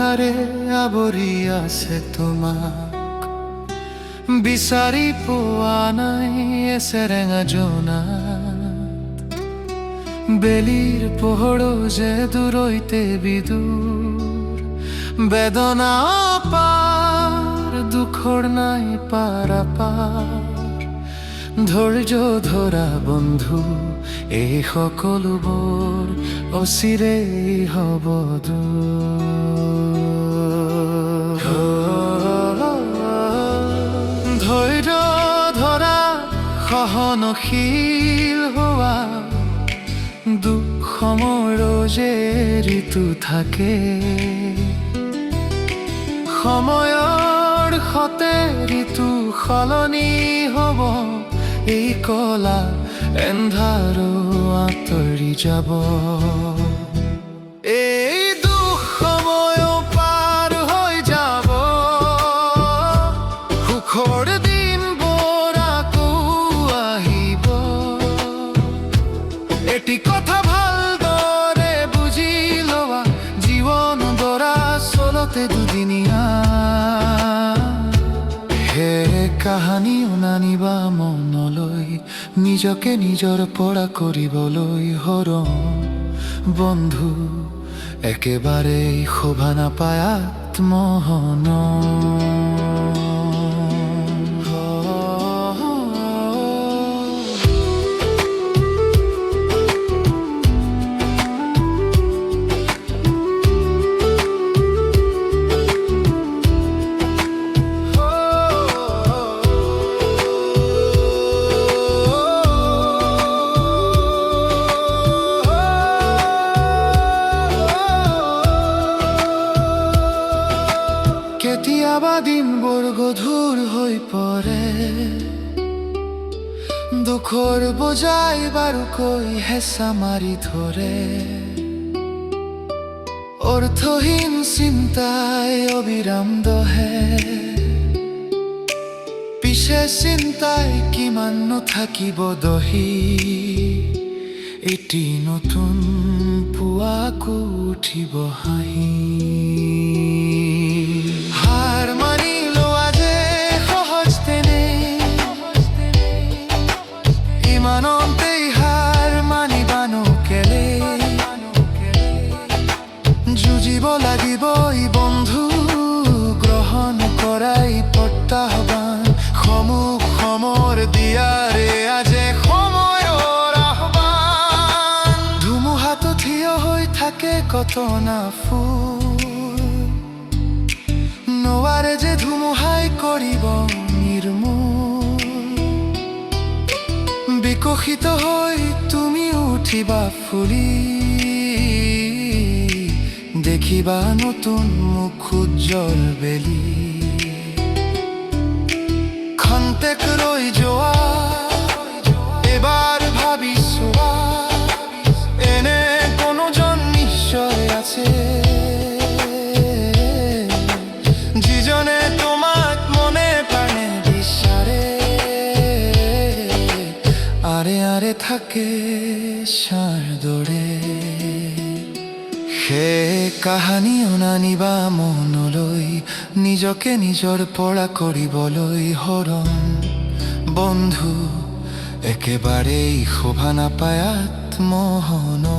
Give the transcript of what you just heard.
অন্ধকাৰে আবৰি আছে তোমাক, বিচাৰি পোৱা নাই এচেৰেঙা জোনাত। বেলিৰ পোহৰো যে দূৰৈতে বিদূৰ, বেদনা পাৰ দুখৰ নাই পাৰাপাৰ। ধৈৰ্য ধৰা বন্ধু, এই সকলোবোৰ অচিৰেই হ'ব দূৰ। ধৈৰ্য ধৰা, সহনশীল হোৱা, দুখ সময়ৰো যে ঋতু থাকে। সময়ৰ সতে ঋতু সলনি হ'ব, এই কলা এন্ধাৰো আঁতৰি যাব। এই দুখ সময়ো পাৰ হৈ যাব, সুখৰ দিনবোৰ আকৌ আহিব। এটি কথা ভালদৰে বুজি লোৱা, জীৱন দৰাচলতে দুদিনীয়া। হে কাহানিও নানিবা মনলৈ, নিজকে নিজৰ পৰা কৰিবলৈ হৰণ। বন্ধু একেবাৰেই শোভা নাপায় আত্মহনন। কেতিয়াবা দিনবোৰ গধুৰ হৈ পৰে, দুখৰ বোজাই বাৰুকৈ হেঁচা মাৰি ধৰে। অৰ্থহীন চিন্তাই অবিৰাম দহে, পিছে চিন্তাই কিমান থাকিব দহি। এটি নতুন পুৱাকো উঠিব হাঁহি। হাৰ মানি লোৱা যে সহজ তেনে, ইমানতেই হাৰ মানিবানো কেলে। যুঁজিব লাগিবই বন্ধু, গ্ৰহণ কৰাই প্ৰত্যাহ্বান। সমুখ সমৰ দিয়াৰে আজি সময়ৰ আহ্বান। ধুমুহাটো থিয় হৈ থাকে কত না ফুল, নোৱাৰে যে ধুমুহাই কৰিব নিৰ্মূল। বিকশিত হৈ তুমি উঠিবা ফুলি, দেখিবা নতুন মুখ উজ্জ্বল বেলি। খন্তেক ৰৈ যোৱা, এবাৰ ভাবি চোৱা, এনে কোনোজন নিশ্চয় আছে, যিজনে তোমাক মনে প্ৰাণে বিচাৰে। আৰে আৰে থাকে ছাৰ দৰে, সেই কাহানিও নানিবা মনলৈ, নিজকে নিজৰ পৰা কৰিবলৈ হৰণ। বন্ধু একেবাৰেই শোভা নাপায় আত্মহনন।